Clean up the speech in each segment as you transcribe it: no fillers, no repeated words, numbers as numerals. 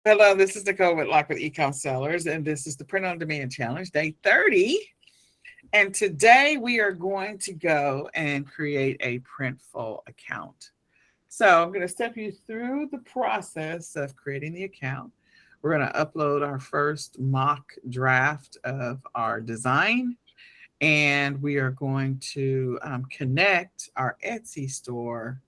Hello, this is Nicole Whitlock with eCom Sellers, and this is the Print on Demand Challenge, day 30. And today we are going to go and create a Printful account. So I'm going to step you through the process of creating the account. We're going to upload our first mock draft of our design, and we are going to connect our Etsy store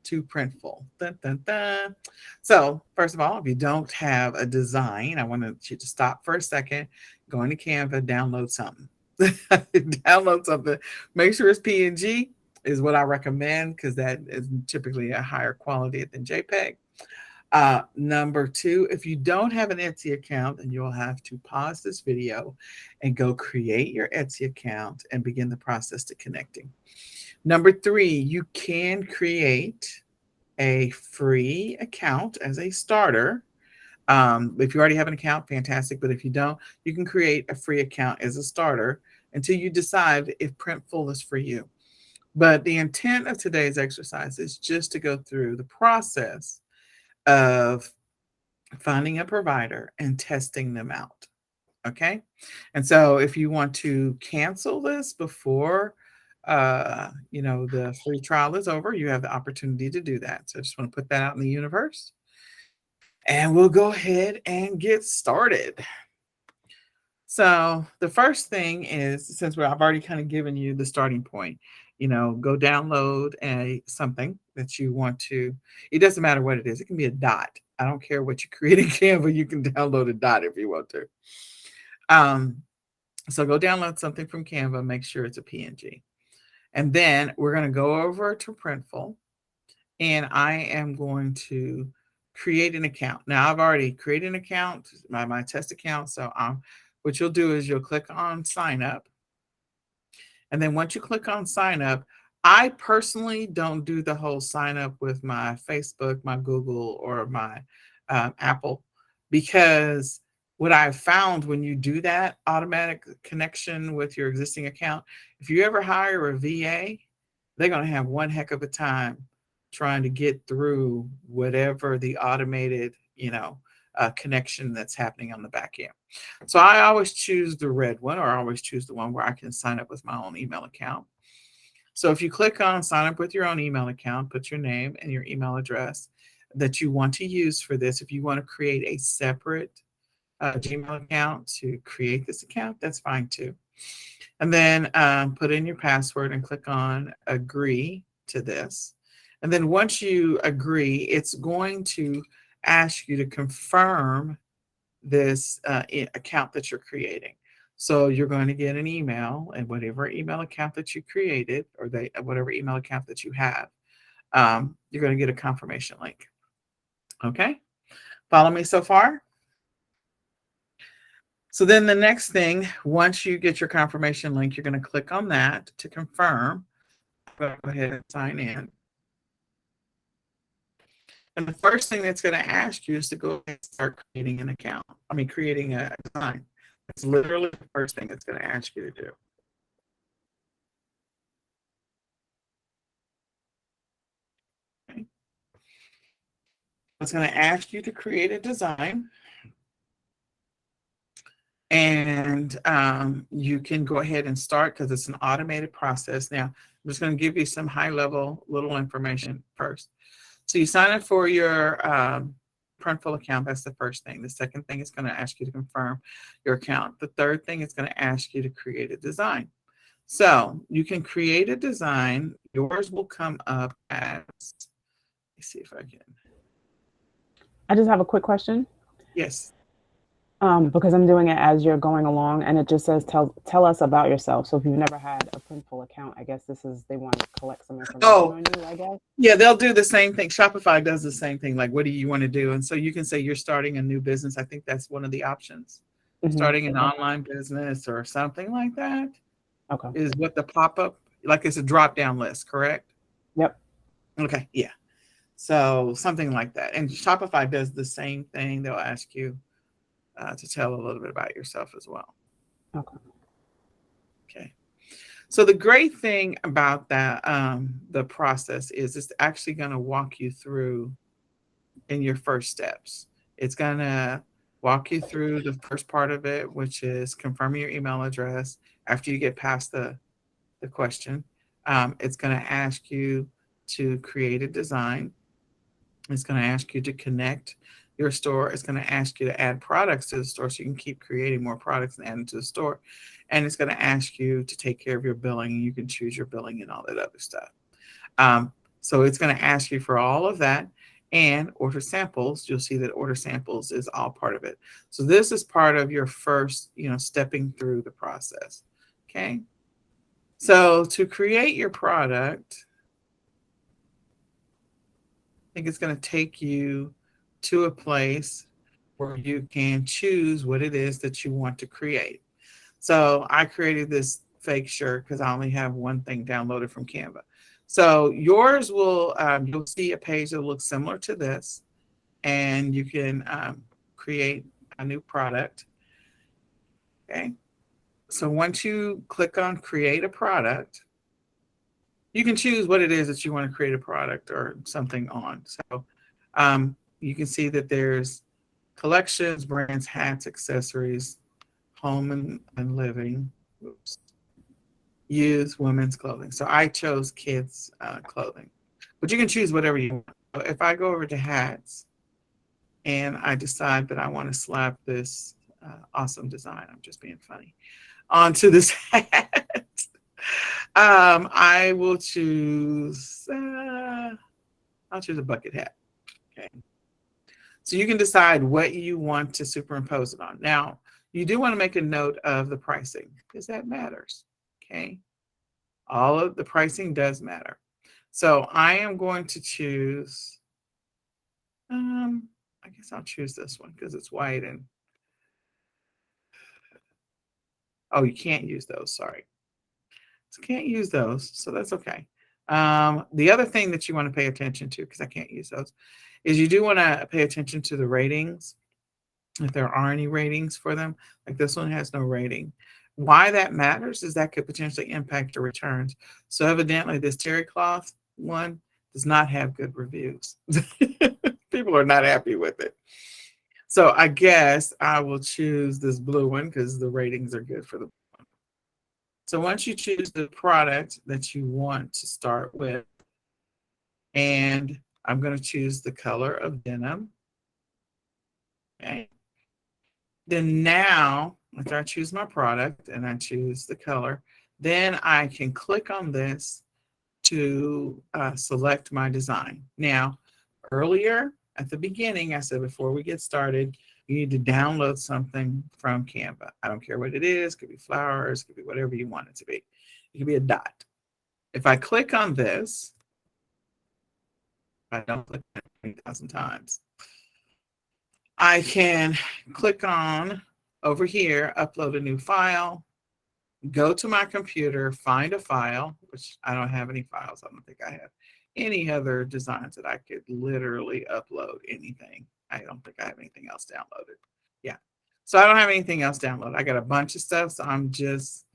to Printful. Dun, dun, dun. So, first of all, if you don't have a design, I want you to stop for a second, go into Canva, download something. Download something. Make sure it's PNG is what I recommend because that is typically a higher quality than JPEG. Number two, if you don't have an Etsy account, then you'll have to pause this video and go create your Etsy account and begin the process to connecting. Number three, you can create a free account as a starter. If you already have an account, fantastic. But if you don't, you can create a free account as a starter until you decide if Printful is for you. But the intent of today's exercise is just to go through the process of finding a provider and testing them out. Okay. And so if you want to cancel this before the free trial is over, you have the opportunity to do that. So I just want to put that out in the universe. And we'll go ahead and get started. So the first thing is, since I've already kind of given you the starting point, go download something that you want to. It doesn't matter what it is. It can be a dot. I don't care what you create in Canva. You can download a dot if you want to. So go download something from Canva. Make sure it's a PNG. And then we're going to go over to Printful. And I am going to create an account. Now, I've already created an account, my test account. So what you'll do is you'll click on sign up. And then once you click on sign up, I personally don't do the whole sign up with my Facebook, my Google, or my Apple, because what I've found when you do that automatic connection with your existing account, if you ever hire a VA, they're going to have one heck of a time trying to get through whatever the automated, connection that's happening on the back end. So I always choose the red one, or I always choose the one where I can sign up with my own email account. So if you click on sign up with your own email account, put your name and your email address that you want to use for this. If you want to create a separate Gmail account to create this account, that's fine too. And then put in your password and click on agree to this. And then once you agree, it's going to ask you to confirm this account that you're creating. So you're going to get an email, and whatever email account that you created, or whatever email account that you have, you're going to get a confirmation link. Okay? Follow me so far? So then the next thing, once you get your confirmation link, you're going to click on that to confirm. Go ahead and sign in. And the first thing that's going to ask you is to go ahead and start creating an account. Creating a design. It's literally the first thing it's going to ask you to do. Okay. It's going to ask you to create a design. And you can go ahead and start because it's an automated process. Now, I'm just going to give you some high-level little information first. So you sign up for your Printful account. That's the first thing. The second thing is going to ask you to confirm your account. The third thing is going to ask you to create a design. So you can create a design. Yours will come up as, let me see if I can. I just have a quick question. Yes. Because I'm doing it as you're going along, and it just says tell us about yourself. So if you've never had a Printful account, I guess they want to collect some information on you, I guess. Yeah, they'll do the same thing. Shopify does the same thing. Like, what do you want to do? And so you can say you're starting a new business. I think that's one of the options. Mm-hmm. Starting an online business or something like that. Okay. Is what the pop-up, like it's a drop-down list, correct? Yep. Okay, yeah. So something like that. And Shopify does the same thing. They'll ask you to tell a little bit about yourself as well. Okay. Okay. So the great thing about that, the process is it's actually going to walk you through in your first steps. It's going to walk you through the first part of it, which is confirm your email address. After you get past the question, it's going to ask you to create a design. It's going to ask you to connect your store. It's going to ask you to add products to the store so you can keep creating more products and adding to the store. And it's going to ask you to take care of your billing, and you can choose your billing and all that other stuff. So it's going to ask you for all of that and order samples. You'll see that order samples is all part of it. So this is part of your first, stepping through the process. Okay. So to create your product, I think it's going to take you to a place where you can choose what it is that you want to create. So I created this fake shirt because I only have one thing downloaded from Canva. So yours will, you'll see a page that looks similar to this, and you can create a new product. Okay. So once you click on create a product, you can choose what it is that you want to create a product or something on. So you can see that there's collections, brands, hats, accessories, home and living, oops, youth, women's clothing. So I chose kids clothing, but you can choose whatever you want. So if I go over to hats and I decide that I want to slap this awesome design, I'm just being funny, onto this hat, I will choose, I'll choose a bucket hat. Okay. So you can decide what you want to superimpose it on. Now, you do want to make a note of the pricing because that matters. Okay. All of the pricing does matter. So I am going to choose, I guess I'll choose this one because it's white and, oh, you can't use those. Sorry. So can't use those. So that's okay. The other thing that you want to pay attention to, because I can't use those, is you do want to pay attention to the ratings, if there are any ratings for them. Like this one has no rating. Why that matters is that could potentially impact your returns. So evidently this terry cloth one does not have good reviews. People are not happy with it. So I guess I will choose this blue one because the ratings are good for the blue one. So once you choose the product that you want to start with, and I'm going to choose the color of denim. Okay. Then now, after I choose my product and I choose the color, then I can click on this to select my design. Now, earlier at the beginning, I said before we get started, you need to download something from Canva. I don't care what it is. It could be flowers, it could be whatever you want it to be. It could be a dot. If I click on this, I don't click on it 20,000 times, I can click on over here, upload a new file, go to my computer, find a file, which I don't have any files. I don't think I have any other designs that I could literally upload anything. I don't think I have anything else downloaded. Yeah. So I don't have anything else downloaded. I got a bunch of stuff, so I'm just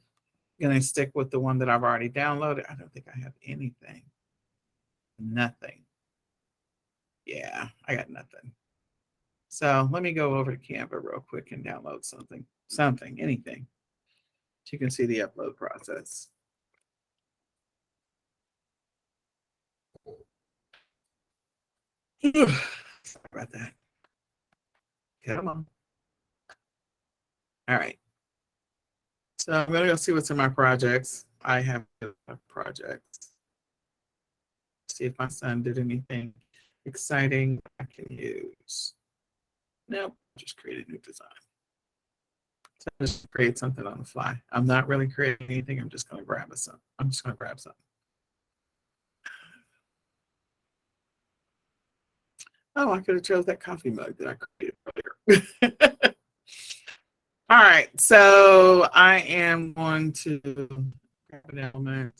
going to stick with the one that I've already downloaded. I don't think I have anything. Nothing. Yeah, I got nothing. So let me go over to Canva real quick and download something, anything. So you can see the upload process. Sorry about that. Come on. All right. So I'm going to go see what's in my projects. I have projects. See if my son did anything exciting I can use. Nope, just create a new design. So just create something on the fly. I'm not really creating anything. I'm just going to grab something. I'm just going to grab something. Oh, I could have chose that coffee mug that I created earlier. All right, so I am going to grab an element.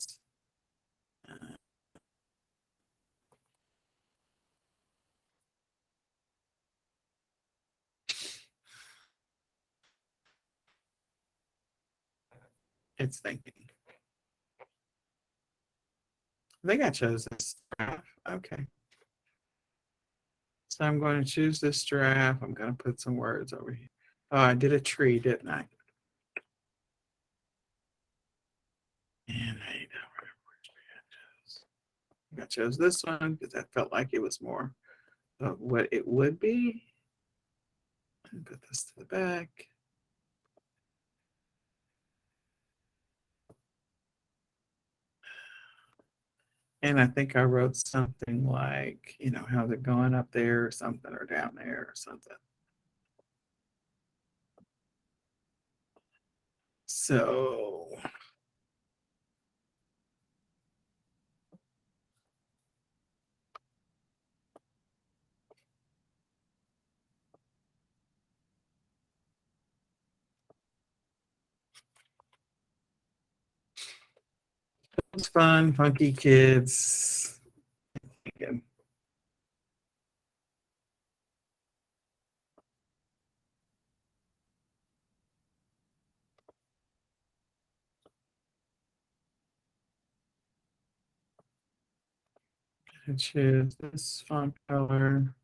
It's thinking. I think I chose this. Okay. So I'm going to choose this giraffe. I'm going to put some words over here. Oh, I did a tree, didn't I? And I chose this one because I felt like it was more of what it would be. And put this to the back. And I think I wrote something like, how's it going up there or something, or down there or something. So it's fun, funky kids. Again. I choose this font color.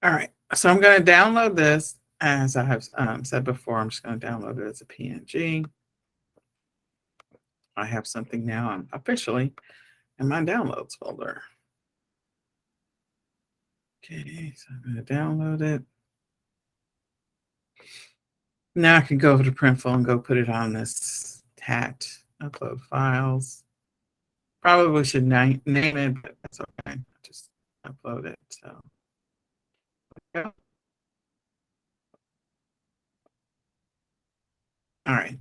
All right, so I'm going to download this. As I have said before, I'm just going to download it as a PNG. I have something now. I'm officially in my downloads folder. Okay, so I'm going to download it. Now I can go over to Printful and go put it on this hat. Upload files. Probably should name it, but that's okay. Just upload it. So, yeah. All right.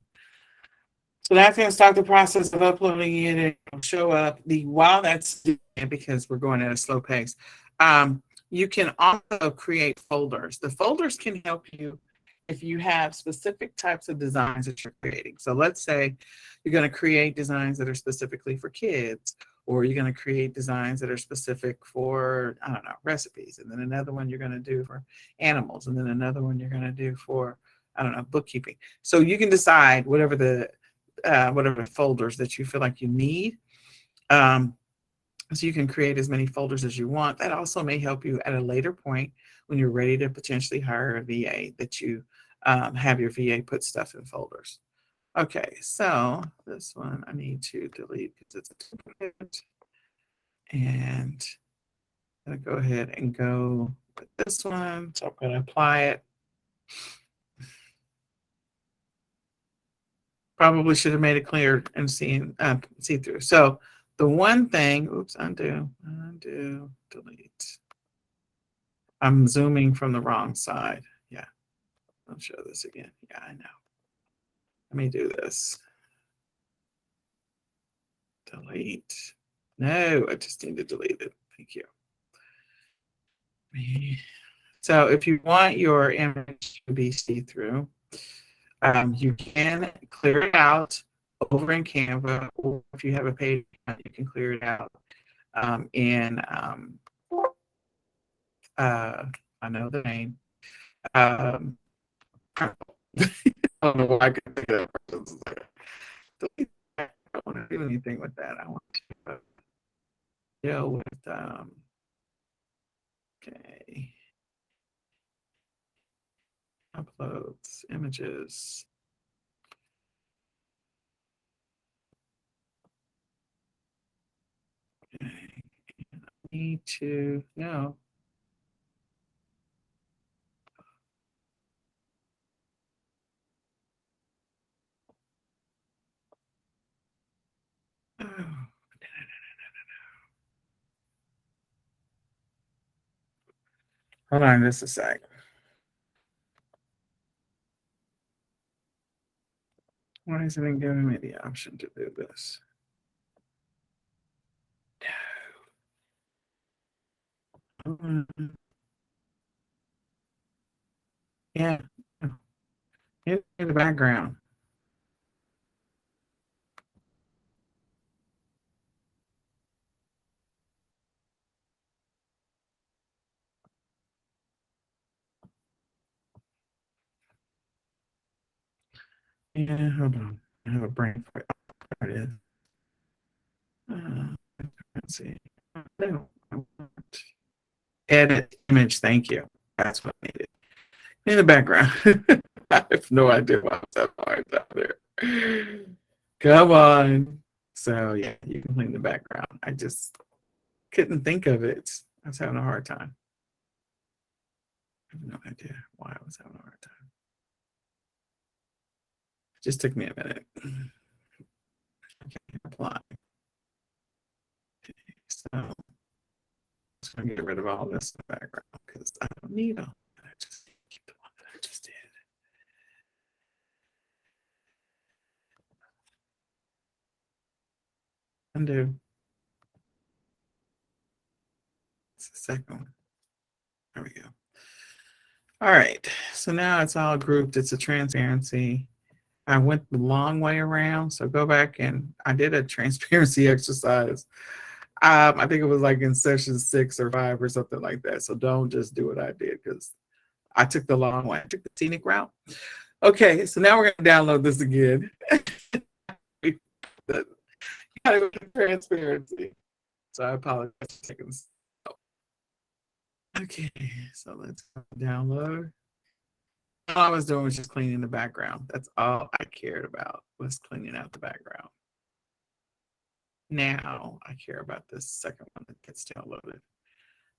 So that's going to start the process of uploading it. It'll show up. While that's doing it, because we're going at a slow pace, you can also create folders. The folders can help you if you have specific types of designs that you're creating. So let's say you're going to create designs that are specifically for kids, or you're going to create designs that are specific for, I don't know, recipes. And then another one you're going to do for animals. And then another one you're going to do for, I don't know, bookkeeping. So you can decide whatever folders that you feel like you need. So you can create as many folders as you want. That also may help you at a later point when you're ready to potentially hire a VA, that you have your VA put stuff in folders. Okay, so this one I need to delete because it's a duplicate. And I'm going to go ahead and go with this one. So I'm going to apply it. Probably should have made it clear and see through. So the one thing, oops, undo, delete. I'm zooming from the wrong side. Yeah, I'll show this again. Yeah, I know. Let me do this. Delete. No, I just need to delete it. Thank you. So if you want your image to be see-through, you can clear it out over in Canva, or if you have a page, you can clear it out in, I know the name. I don't know why I couldn't think of that. I don't want to do anything with that. I want to deal with, okay, uploads, images. Okay. Need to, no, Hold on just a sec. Why isn't it giving me the option to do this? Yeah, in the background. Yeah, hold on. I have a brain fart. There it is. Let's see. No. Edit image. Thank you. That's what I needed. In the background. I have no idea why it's that hard down there. Come on. So yeah, you can clean the background. I just couldn't think of it. I was having a hard time. I have no idea why I was having a hard time. It just took me a minute. Okay, apply. So I'm just gonna get rid of all this in the background because I don't need all that. I just need to keep the one that I just did. Undo. It's the second one. There we go. All right. So now it's all grouped. It's a transparency. I went the long way around. So go back and I did a transparency exercise. I think it was like in session 6 or 5 or something like that. So don't just do what I did because I took the long way. I took the scenic route. Okay, so now we're gonna download this again. Kind of transparency. So I apologize for taking. Okay, so let's download. All I was doing was just cleaning the background. That's all I cared about was cleaning out the background. Now I care about this second one that gets downloaded,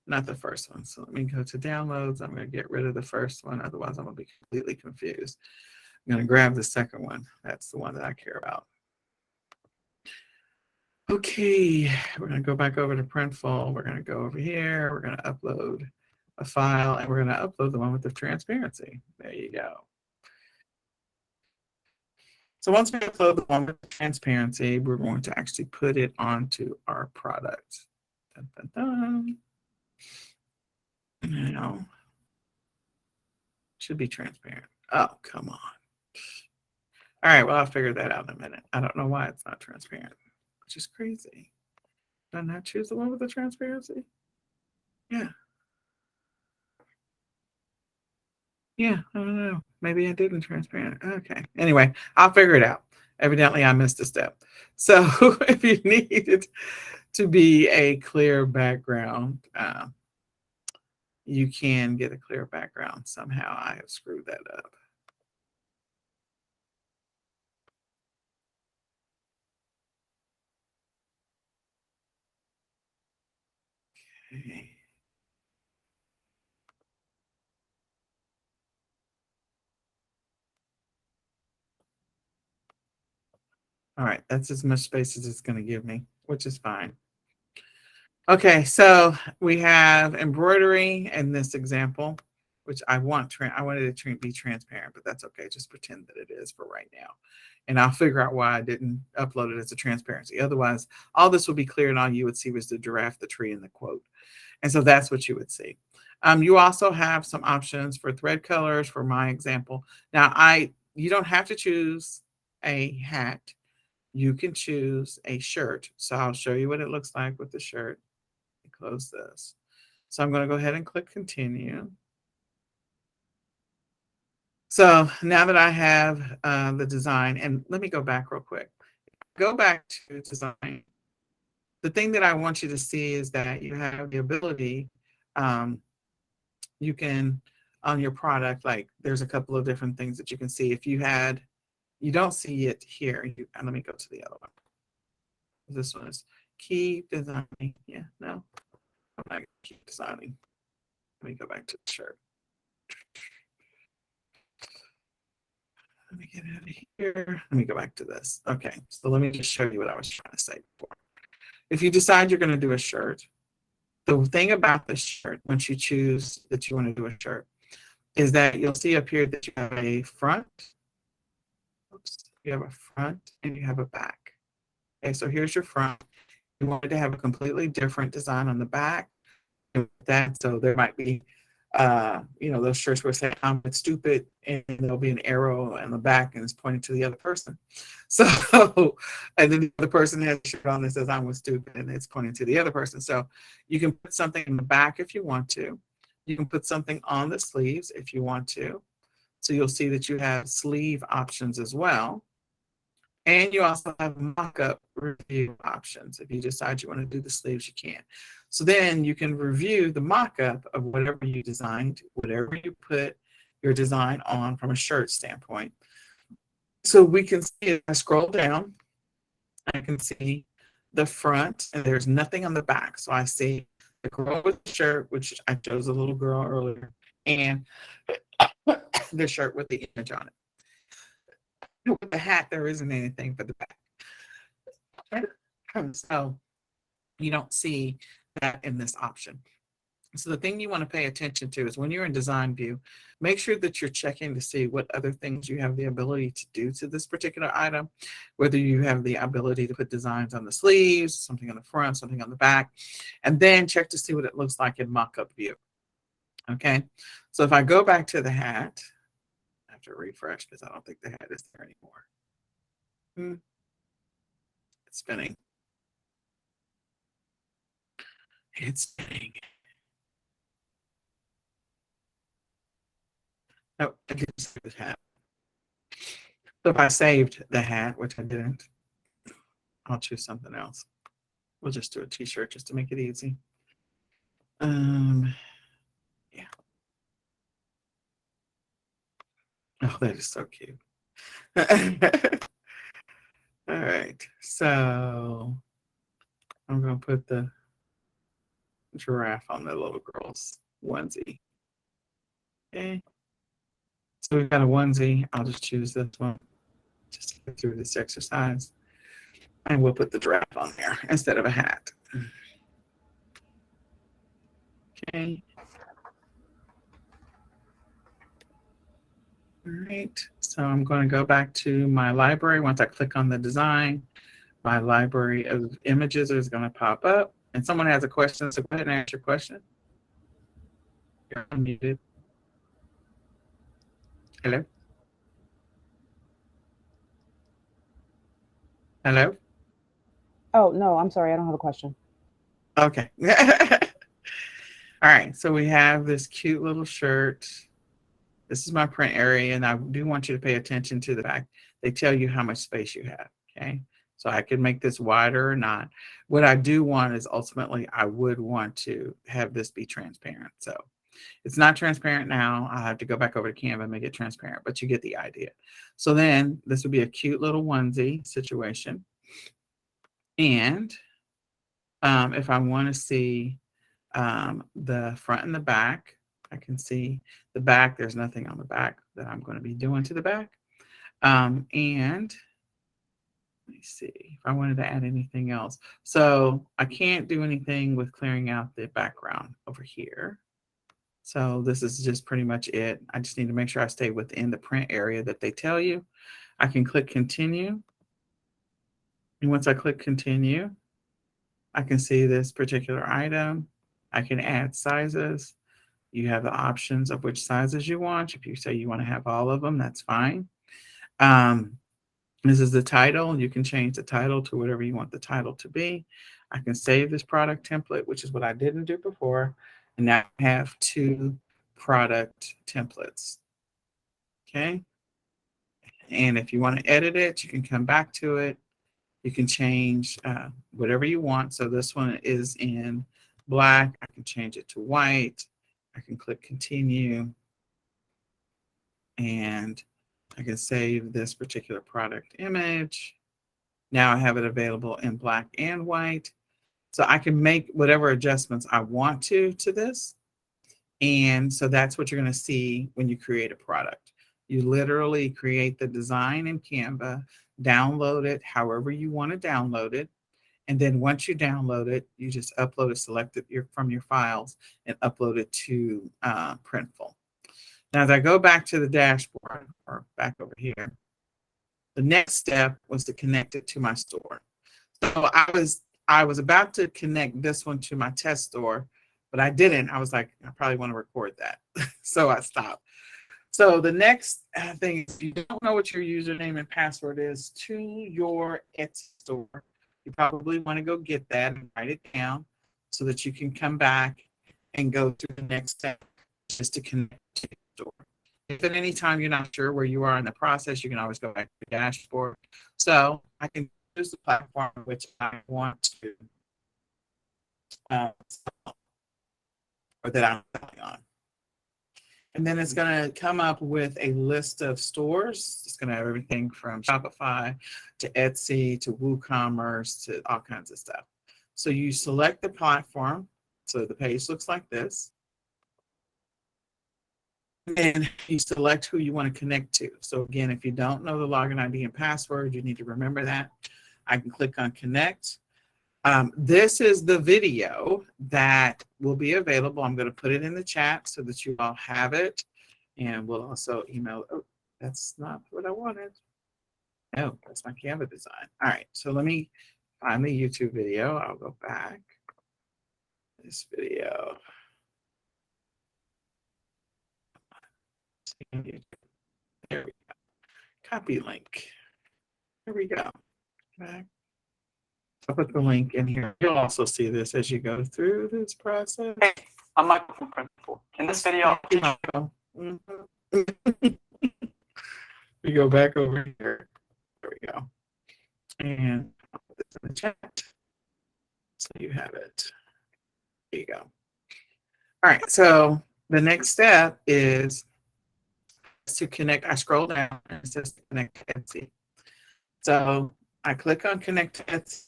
not the first one. So let me go to downloads. I'm going to get rid of the first one. Otherwise, I'm going to be completely confused. I'm going to grab the second one. That's the one that I care about. Okay, we're going to go back over to Printful. We're going to go over here. We're going to upload a file, and we're going to upload the one with the transparency. There you go. So once we upload the one with the transparency, we're going to actually put it onto our product. Dun, dun, dun. Now, should be transparent. Oh, come on. All right, well, I'll figure that out in a minute. I don't know why it's not transparent, which is crazy. Did I not choose the one with the transparency? Yeah. Yeah, I don't know. Maybe I didn't transparent. Okay. Anyway, I'll figure it out. Evidently, I missed a step. So if you need it to be a clear background, you can get a clear background. Somehow I have screwed that up. Okay. All right, that's as much space as it's going to give me, which is fine. Okay, so we have embroidery in this example, which I wanted it to be transparent, but that's okay. Just pretend that it is for right now. And I'll figure out why I didn't upload it as a transparency. Otherwise, all this would be clear and all you would see was the giraffe, the tree, and the quote. And so that's what you would see. You also have some options for thread colors for my example. Now, you don't have to choose a hat. You can choose a shirt. So I'll show you what it looks like with the shirt. Close this. So I'm going to go ahead and click continue. So now that I have the design, and let me go back real quick. Go back to design. The thing that I want you to see is that you have the ability, you can, on your product, like there's a couple of different things that you can see. If you don't see it here, and let me go to the other one. This one is keep designing. Yeah, no, I'm not going to keep designing. Let me go back to the shirt. Let me get out of here. Let me go back to this. Okay, so let me just show you what I was trying to say before. If you decide you're going to do a shirt, The thing about the shirt, once you choose that you want to do a shirt, is that you'll see up here that you have a front. Oops, you have a front and you have a back. Okay, so here's your front. You wanted to have a completely different design on the back. That so there might be those shirts where say I'm stupid and there'll be an arrow in the back and it's pointing to the other person. So and then the other person has a shirt on that says I'm stupid and it's pointing to the other person. So you can put something in the back if you want to. You can put something on the sleeves if you want to. So you'll see that you have sleeve options as well. And you also have mock-up review options. If you decide you want to do the sleeves, you can. So then you can review the mock-up of whatever you designed, whatever you put your design on from a shirt standpoint. So we can see, if I scroll down, I can see the front, and there's nothing on the back. So I see the girl with the shirt, which I chose a little girl earlier, and the shirt with the image on it. With the hat, there isn't anything for the back. So you don't see that in this option. So the thing you want to pay attention to is when you're in design view, make sure that you're checking to see what other things you have the ability to do to this particular item, whether you have the ability to put designs on the sleeves, something on the front, something on the back, and then check to see what it looks like in mock-up view. Okay, so if I go back to the hat, I have to refresh because I don't think the hat is there anymore. It's spinning. It's spinning. Oh, I didn't save the hat. So if I saved the hat, which I didn't, I'll choose something else. We'll just do a t-shirt just to make it easy. Yeah. Oh, that is so cute. All right, so I'm going to put the giraffe on the little girl's onesie. Okay, so we've got a onesie. I'll just choose this one just to get through this exercise. And we'll put the giraffe on there instead of a hat. Okay. All right, so I'm going to go back to my library. Once I click on the design, my library of images is going to pop up. And someone has a question, so go ahead and ask your question. You're unmuted. Hello? Hello? Oh, no, I'm sorry. I don't have a question. Okay. All right, so we have this cute little shirt. This is my print area, and I do want you to pay attention to the back. They tell you how much space you have, okay? So I can make this wider or not. What I do want is ultimately I would want to have this be transparent. So it's not transparent now. I have to go back over to Canva and make it transparent, but you get the idea. So then this would be a cute little onesie situation. And if I want to see the front and the back, I can see the back. There's nothing on the back that I'm going to be doing to the back. And let me see if I wanted to add anything else. So I can't do anything with clearing out the background over here. So this is just pretty much it. I just need to make sure I stay within the print area that they tell you. I can click continue. And once I click continue, I can see this particular item. I can add sizes. You have the options of which sizes you want. If you say you want to have all of them, that's fine. This is the title. You can change the title to whatever you want the title to be. I can save this product template, which is what I didn't do before. And now I have 2 product templates. Okay. And if you want to edit it, you can come back to it. You can change whatever you want. So this one is in black. I can change it to white. I can click continue. And I can save this particular product image. Now I have it available in black and white. So I can make whatever adjustments I want to this. And so that's what you're going to see when you create a product. You literally create the design in Canva, download it however you want to download it, And then once you download it, you just upload it, select it from your files, and upload it to Printful. Now, as I go back to the dashboard or back over here, the next step was to connect it to my store. So I was about to connect this one to my test store, but I didn't. I was like, I probably want to record that. So I stopped. So the next thing is, if you don't know what your username and password is to your Etsy store, you probably want to go get that and write it down so that you can come back and go through the next step just to connect to your store. If at any time you're not sure where you are in the process, you can always go back to the dashboard. So I can choose the platform which I want to, or that I'm selling on. And then it's going to come up with a list of stores. It's going to have everything from Shopify to Etsy to WooCommerce to all kinds of stuff. So you select the platform. So the page looks like this. And you select who you want to connect to. So again, if you don't know the login ID and password, you need to remember that. I can click on connect. This is the video that will be available. I'm going to put it in the chat so that you all have it. And we'll also email. Oh, that's not what I wanted. Oh, that's my Canva design. All right. So let me find the YouTube video. I'll go back. This video. There we go. Copy link. Here we go. Back. I'll put the link in here. You'll also see this as you go through this process. Hey, I'm Michael from Printful. In this video, We go back over here. There we go. And I'll put this in the chat. So you have it. There you go. All right. So the next step is to connect. I scroll down and it says connect to Etsy. So I click on connect to Etsy.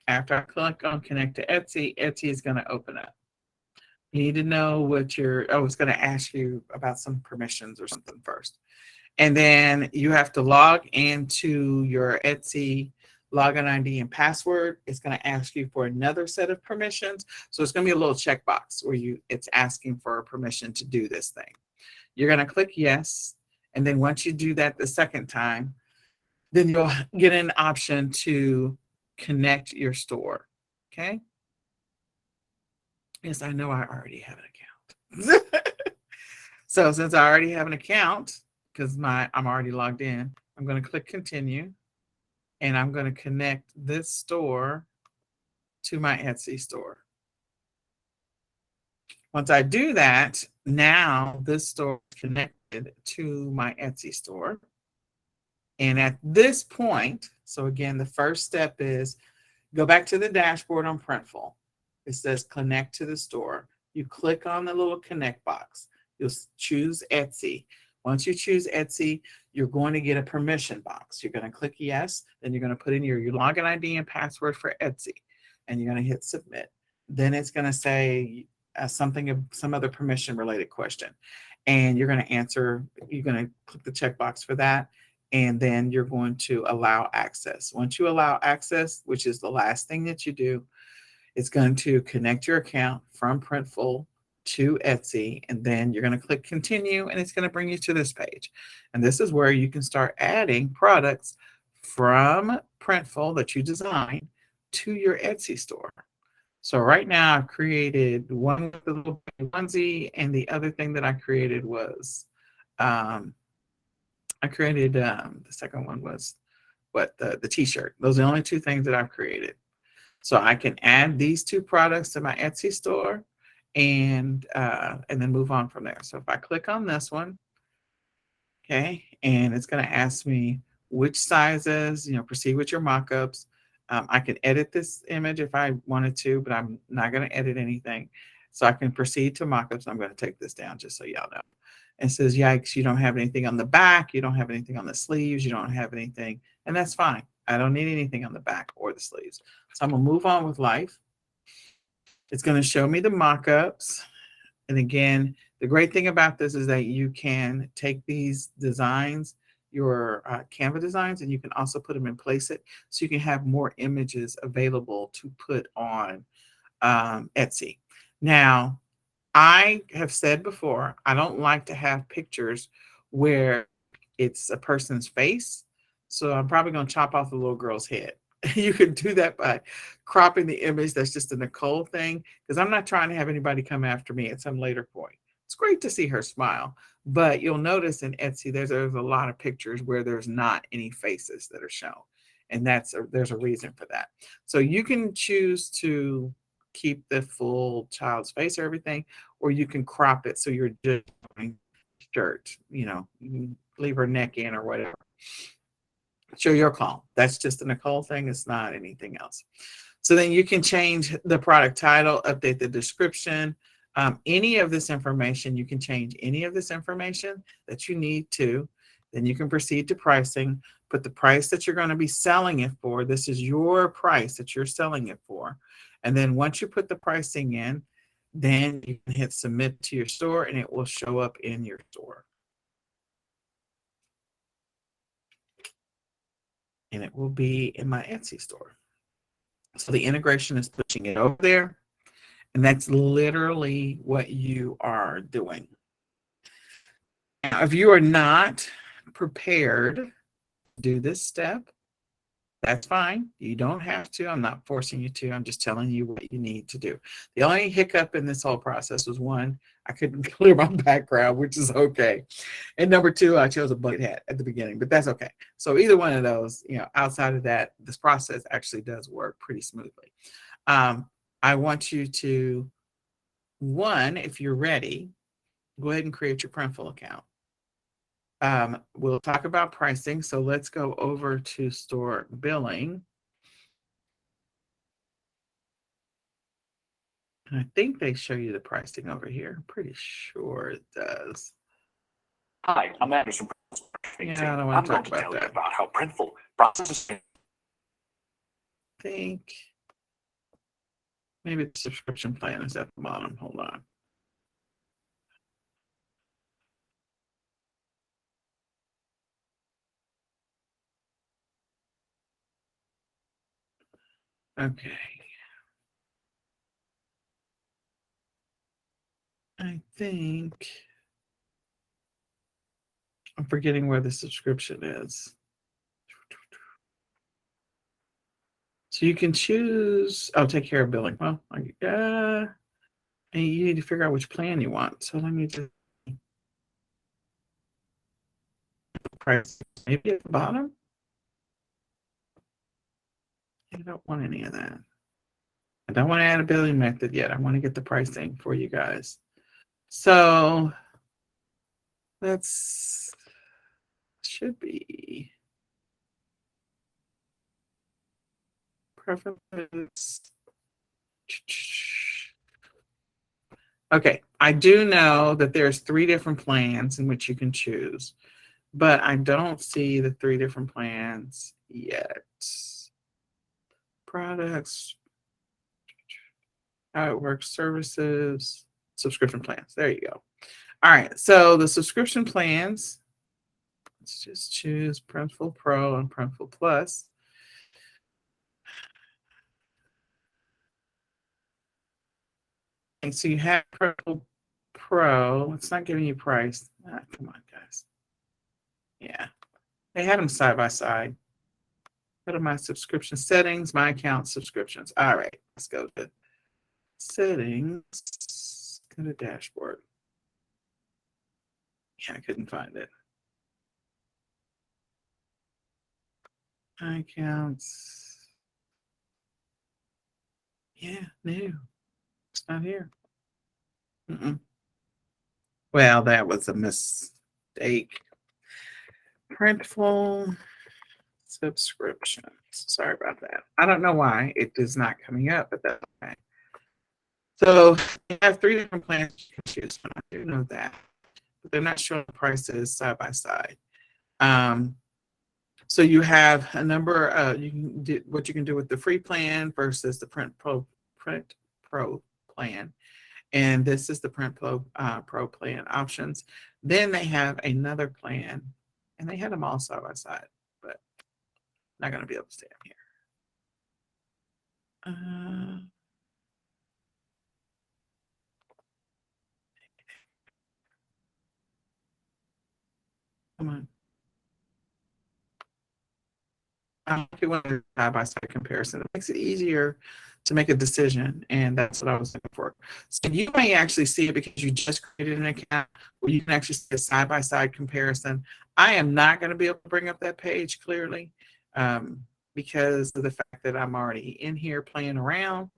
After I click on connect to Etsy, Etsy is going to open up. You need to know what it's going to ask you about some permissions or something first. And then you have to log into your Etsy login ID and password. It's going to ask you for another set of permissions. So it's going to be a little checkbox where it's asking for permission to do this thing. You're going to click yes. And then once you do that the second time, then you'll get an option to connect your store. Okay. Yes, I know I already have an account. So since I already have an account, because I'm already logged in, I'm going to click continue. And I'm going to connect this store to my Etsy store. Once I do that, now this store is connected to my Etsy store. And at this point, so again, the first step is go back to the dashboard on Printful. It says connect to the store. You click on the little connect box. You'll choose Etsy. Once you choose Etsy, you're going to get a permission box. You're going to click yes. Then you're going to put in your login ID and password for Etsy. And you're going to hit submit. Then it's going to say some other permission related question. And you're going to answer, you're going to click the checkbox for that. And then you're going to allow access. Once you allow access, which is the last thing that you do, it's going to connect your account from Printful to Etsy, and then you're going to click continue, and it's going to bring you to this page. And this is where you can start adding products from Printful that you design to your Etsy store. So right now I've created one with the little onesie, and the other thing that I created was the second one was the t-shirt. Those are the only two things that I've created. So I can add these two products to my Etsy store and then move on from there. So if I click on this one, okay, and it's going to ask me which sizes, proceed with your mockups. I can edit this image if I wanted to, but I'm not going to edit anything. So I can proceed to mockups. I'm going to take this down just so y'all know. It says, yikes, you don't have anything on the back. You don't have anything on the sleeves. You don't have anything. And that's fine. I don't need anything on the back or the sleeves. So I'm going to move on with life. It's going to show me the mock-ups. And again, the great thing about this is that you can take these designs your Canva designs, and you can also put them in place it so you can have more images available to put on Etsy. Now, I have said before, I don't like to have pictures where it's a person's face. So I'm probably going to chop off the little girl's head. You can do that by cropping the image. That's just a Nicole thing, because I'm not trying to have anybody come after me at some later point. It's great to see her smile, but you'll notice in Etsy there's a lot of pictures where there's not any faces that are shown, and there's a reason for that. So you can choose to keep the full child's face or everything, or you can crop it so you're just shirt, you can leave her neck in or whatever. Show your call. That's just a Nicole thing. It's not anything else. So then you can change the product title, update the description, any of this information. You can change any of this information that you need to. Then you can proceed to pricing, put the price that you're going to be selling it for. This is your price that you're selling it for. And then once you put the pricing in, then you can hit submit to your store and it will show up in your store. And it will be in my Etsy store. So the integration is pushing it over there. And that's literally what you are doing. Now, if you are not prepared to do this step, that's fine. You don't have to. I'm not forcing you to. I'm just telling you what you need to do. The only hiccup in this whole process was, one, I couldn't clear my background, which is okay. And number two, I chose a bucket hat at the beginning, but that's okay. So either one of those, outside of that, this process actually does work pretty smoothly. I want you to, one, if you're ready, go ahead and create your Printful account. We'll talk about pricing. So let's go over to store billing. And I think they show you the pricing over here. I'm pretty sure it does. Hi, I'm Anderson. Yeah, I don't want to talk about that. About how Printful processes. I think maybe the subscription plan is at the bottom. Hold on. Okay. I think I'm forgetting where the subscription is. So you can choose, take care of billing. Well, and you need to figure out which plan you want. So let me just price maybe at the bottom. I don't want any of that. I don't want to add a billing method yet. I want to get the pricing for you guys. So that's should be preferences. Okay, I do know that there's 3 different plans in which you can choose, but I don't see the 3 different plans yet. Products, how it works, services, subscription plans. There you go. All right, so the subscription plans, let's just choose Printful Pro and Printful Plus. And so you have Printful Pro. It's not giving you price. Come on, guys. Yeah, they had them side by side. Go to my subscription settings, my account subscriptions. All right, let's go to settings. Go to dashboard. Yeah, I couldn't find it. My accounts. Yeah, new. It's not here. Well, that was a mistake. Printful subscriptions. Sorry about that. I don't know why it is not coming up, but that's okay. So you have 3 different plans you can choose from. I do know that, but they're not showing prices side by side. So you have a number. You can do what you can do with the free plan versus the Print Pro plan, and this is the Print Pro plan options. Then they have another plan, And they had them all side by side, but not going to be able to stand here. Come on. I do want a side by side comparison. It makes it easier to make a decision, and that's what I was looking for. So you may actually see it because you just created an account where you can actually see a side by side comparison. I am not going to be able to bring up that page clearly because of the fact that I'm already in here playing around.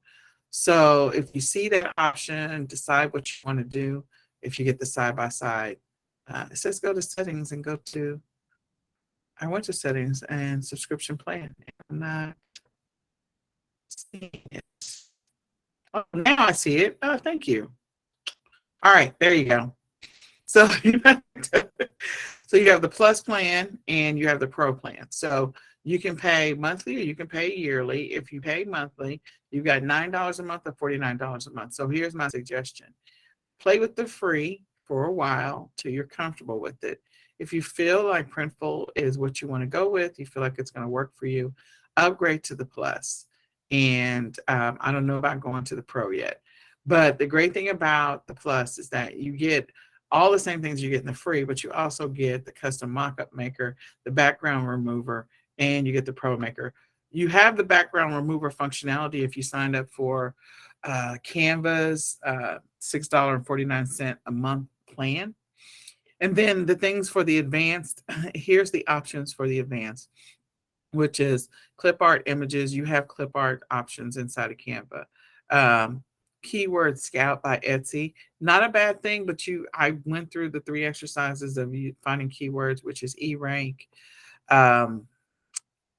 So if you see that option, decide what you want to do. If you get the side by side, it says go to settings and go to. I went to settings and subscription plan. I'm not seeing it. Oh, now I see it. Oh, thank you. All right, there you go. So, so you have the plus plan and you have the pro plan. So you can pay monthly or you can pay yearly. If you pay monthly, you've got $9 a month or $49 a month. So here's my suggestion. Play with the free for a while till you're comfortable with it. If you feel like Printful is what you want to go with, you feel like it's going to work for you, upgrade to the plus. And I don't know about going to the pro yet. But the great thing about the plus is that you get all the same things you get in the free, but you also get the custom mockup maker, the background remover, and you get the pro maker. You have the background remover functionality if you signed up for Canva's $6.49 a month plan. And then the things for the advanced, here's the options for the advanced, which is clip art images. You have clip art options inside of Canva. Keyword Scout by Etsy. Not a bad thing, but I went through the 3 exercises of you finding keywords, which is eRank,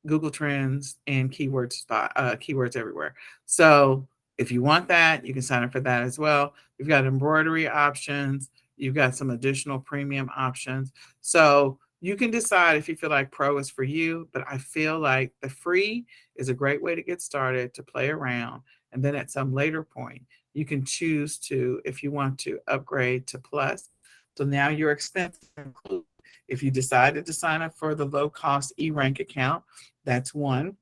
Google Trends, and keywords everywhere. So if you want that, you can sign up for that as well. You've got embroidery options. You've got some additional premium options. So you can decide if you feel like pro is for you, but I feel like the free is a great way to get started, to play around. And then at some later point, you can choose to, if you want to, upgrade to plus. So now your expenses include, if you decided to sign up for the low cost eRank account, that's one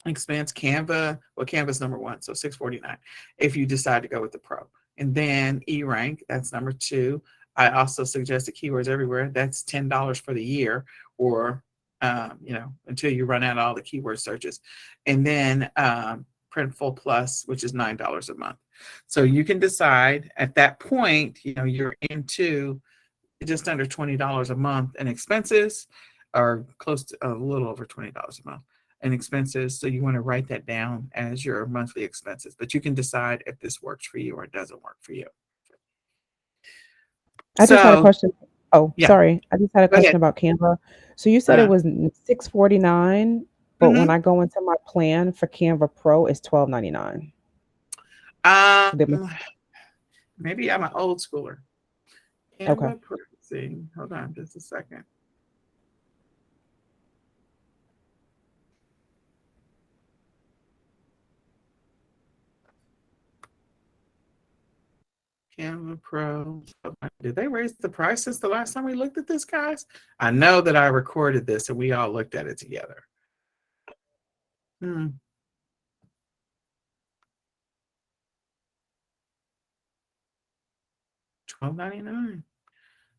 expense. Canva, well, Canva's number one, so $6.49 if you decide to go with the pro. And then eRank, that's number 2. I also suggested Keywords Everywhere. That's $10 for the year, or until you run out of all the keyword searches. And then Printful Plus, which is $9 a month. So you can decide at that point, you're into just under $20 a month in expenses, or close to a little over $20 a month in expenses. So you want to write that down as your monthly expenses, but you can decide if this works for you or it doesn't work for you. I just had a question. Oh, yeah. Sorry. I just had a Go ahead. question about Canva. So you said it was $6.49, but when I go into my plan for Canva Pro, it's $12.99. Maybe I'm an old schooler. Canva Pro. See, hold on just a second. Canva Pro. Did they raise the price since the last time we looked at this, guys? I know that I recorded this and we all looked at it together. $12.99.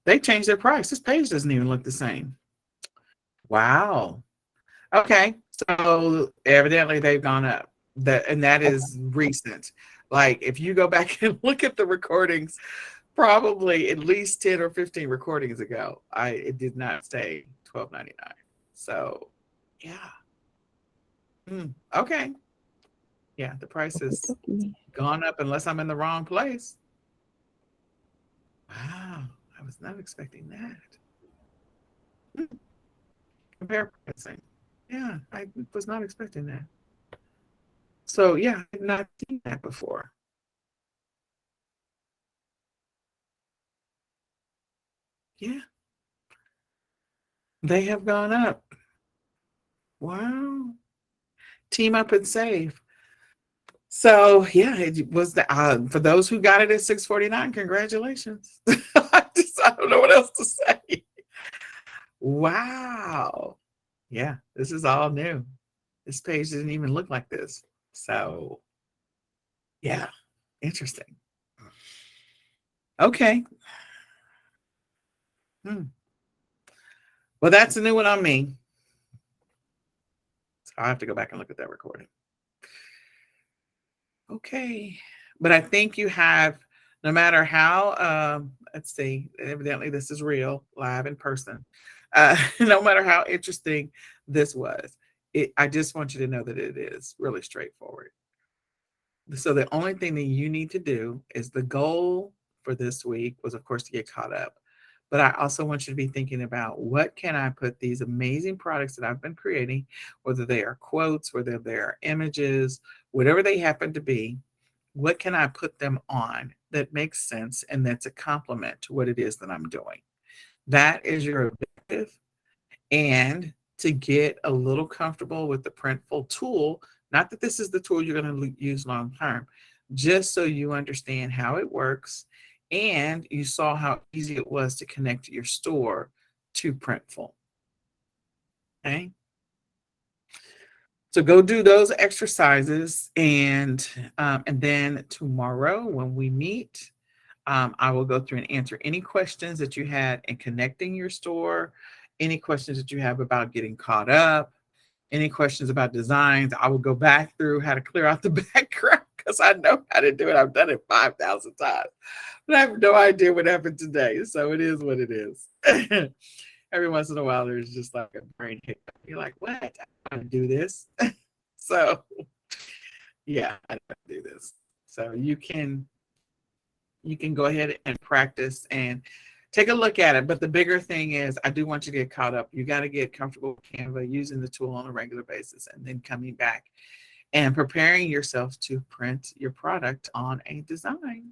They changed their price. This page doesn't even look the same. Wow. Okay, so evidently they've gone up. That is recent. Like if you go back and look at the recordings, probably at least 10 or 15 recordings ago, it did not say $12.99. So yeah. Okay. Yeah, the price has gone up unless I'm in the wrong place. Wow, I was not expecting that. Compare pricing. Yeah, I was not expecting that. So yeah, I had not seen that before. Yeah. They have gone up. Wow. Team up and save. So yeah, it was for those who got it at $6.49. Congratulations. I don't know what else to say. Wow. Yeah, this is all new. This page didn't even look like this. So, yeah, interesting. Okay. Well, that's a new one on me. So I'll have to go back and look at that recording. Okay. But I think you have, no matter how, let's see, evidently this is real, live in person. No matter how interesting this was, I just want you to know that it is really straightforward. So the only thing that you need to do is the goal for this week was, of course, to get caught up. But I also want you to be thinking about what can I put these amazing products that I've been creating, whether they are quotes, whether they are images, whatever they happen to be, what can I put them on that makes sense and that's a complement to what it is that I'm doing? That is your objective. And to get a little comfortable with the Printful tool, not that this is the tool you're going to use long term, just so you understand how it works and you saw how easy it was to connect your store to Printful. Okay. So go do those exercises, and then tomorrow when we meet, I will go through and answer any questions that you had in connecting your store, any questions that you have about getting caught up, any questions about designs. I will go back through how to clear out the background because I know how to do it. I've done it 5,000 times, but I have no idea what happened today. So it is what it is. Every once in a while, there's just like a brain hiccup. You're like, what? I don't do this. So yeah, I don't do this. So you can go ahead and practice and take a look at it. But the bigger thing is, I do want you to get caught up. You got to get comfortable with Canva, using the tool on a regular basis, and then coming back and preparing yourself to print your product on a design.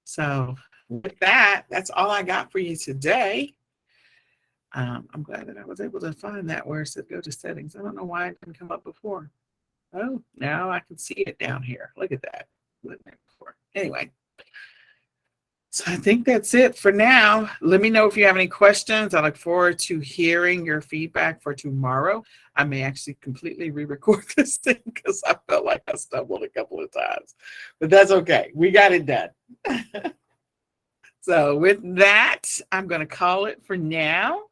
So with that, that's all I got for you today. I'm glad that I was able to find that where it said go to settings. I don't know why it didn't come up before. Oh, now I can see it down here. Look at that. Wasn't there before. Anyway, so I think that's it for now. Let me know if you have any questions. I look forward to hearing your feedback for tomorrow. I may actually completely re-record this thing because I felt like I stumbled a couple of times, but that's okay. We got it done. So with that, I'm going to call it for now,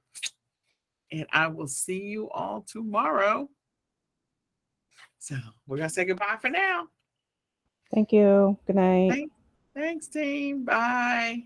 and I will see you all tomorrow. So we're going to say goodbye for now. Thank you. Good night. Thanks, team. Bye.